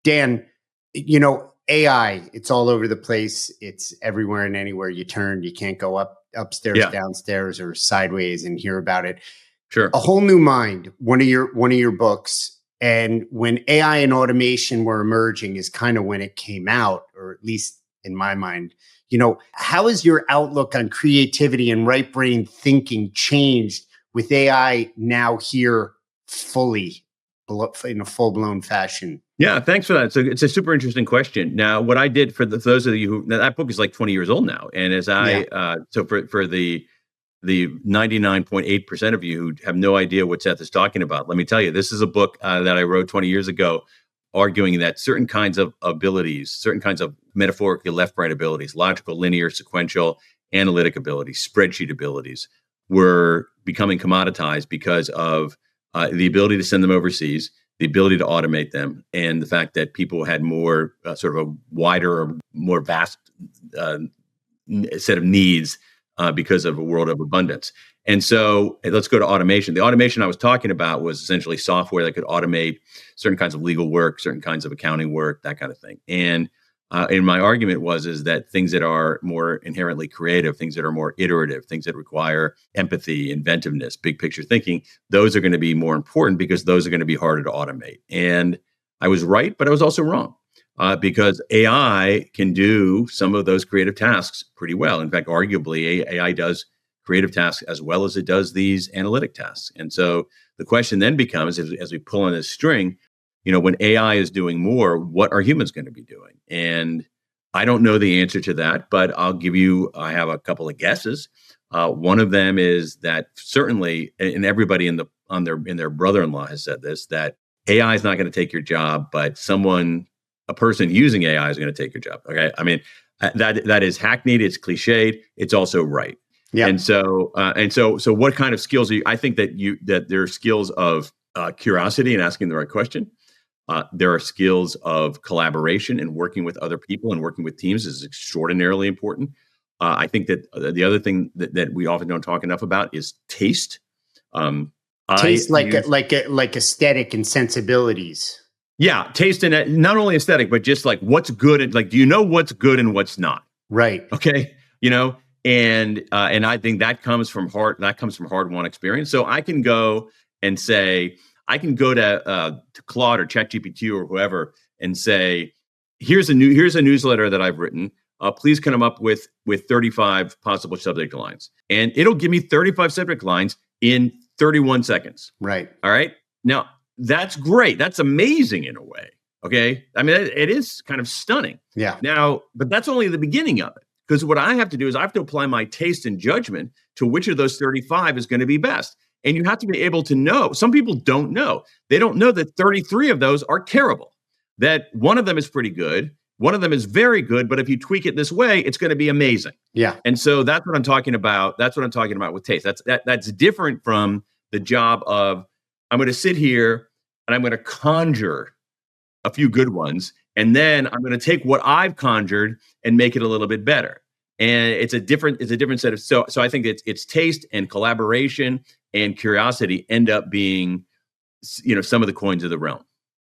Dan, AI, it's all over the place. It's everywhere and anywhere you turn. You can't go upstairs, Yeah, downstairs, or sideways and hear about it. sure. A Whole New Mind, one of your books. And when AI and automation were emerging is kind of when it came out, or at least in my mind. How has your outlook on creativity and right brain thinking changed with AI now here fully in a full blown fashion? Yeah, thanks for that. So it's a super interesting question. Now, what I did for those of you who now, that book is like 20 years old now, and as Yeah. so for the 99.8% of you who have no idea what Seth is talking about, let me tell you, this is a book that I wrote 20 years ago, arguing that certain kinds of abilities, certain kinds of metaphorically left-right abilities, logical, linear, sequential, analytic abilities, spreadsheet abilities, were becoming commoditized because of the ability to send them overseas, the ability to automate them, and the fact that people had more sort of a wider or more vast set of needs because of a world of abundance. And so let's go to automation. The automation I was talking about was essentially software that could automate certain kinds of legal work, certain kinds of accounting work, that kind of thing. And my argument is that things that are more inherently creative, things that are more iterative, things that require empathy, inventiveness, big picture thinking, those are going to be more important because those are going to be harder to automate. And I was right, but I was also wrong. Because AI can do some of those creative tasks pretty well. In fact, arguably, AI does creative tasks as well as it does these analytic tasks. And so the question then becomes, as we pull on this string, when AI is doing more, what are humans going to be doing? And I don't know the answer to that, but I have a couple of guesses. One of them is that certainly, and everybody in their brother-in-law has said this, that AI is not going to take your job, but a person using AI is going to take your job. Okay. I mean, that is hackneyed. It's cliched. It's also right. Yeah. And so what kind of skills I think that there are skills of curiosity and asking the right question. There are skills of collaboration and working with other people and working with teams is extraordinarily important. I think that the other thing that we often don't talk enough about is taste. Taste like aesthetic and sensibilities. Yeah, taste and not only aesthetic, but just like what's good and like, do you know what's good and what's not? Right. Okay. And I think that comes from hard-won experience. So I can go and say, I can go to Claude or ChatGPT or whoever and say, here's a newsletter that I've written. Please come up with 35 possible subject lines, and it'll give me 35 subject lines in 31 seconds. Right. All right. Now, that's great. That's amazing in a way. Okay. I mean, it is kind of stunning. Yeah. Now, but that's only the beginning of it. Because what I have to do is I have to apply my taste and judgment to which of those 35 is going to be best. And you have to be able to know. Some people don't know. They don't know that 33 of those are terrible. That one of them is pretty good. One of them is very good. But if you tweak it this way, it's going to be amazing. Yeah. And so that's what I'm talking about. That's what I'm talking about with taste. That's different from the job of I'm going to sit here and I'm going to conjure a few good ones. And then I'm going to take what I've conjured and make it a little bit better. And it's a different set of, so I think it's taste and collaboration and curiosity end up being, some of the coins of the realm.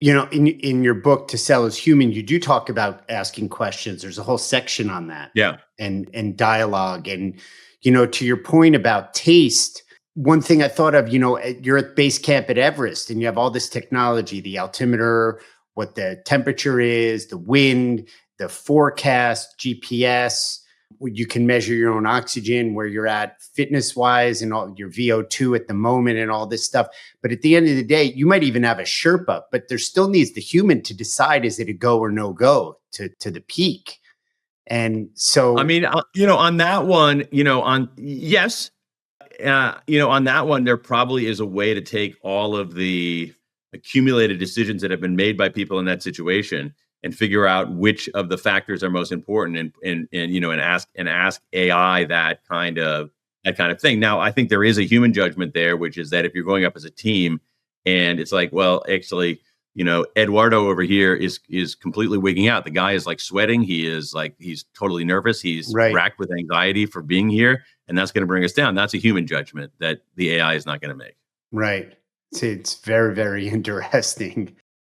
In your book, To Sell as Human, you do talk about asking questions. There's a whole section on that. Yeah. And dialogue. And, to your point about taste, one thing I thought of, you're at base camp at Everest and you have all this technology, the altimeter, what the temperature is, the wind, the forecast, GPS. You can measure your own oxygen, where you're at fitness wise and all your VO2 at the moment and all this stuff. But at the end of the day, you might even have a Sherpa, but there still needs the human to decide, is it a go or no go to the peak? And so, I mean, on that one, yes, on that one, there probably is a way to take all of the accumulated decisions that have been made by people in that situation and figure out which of the factors are most important and ask AI that kind of thing. Now, I think there is a human judgment there, which is that if you're going up as a team and it's like, well, actually, Eduardo over here is completely wigging out. The guy is like sweating. He's totally nervous. He's racked with anxiety for being here. And that's going to bring us down. That's a human judgment that the AI is not going to make. Right. It's very, very interesting.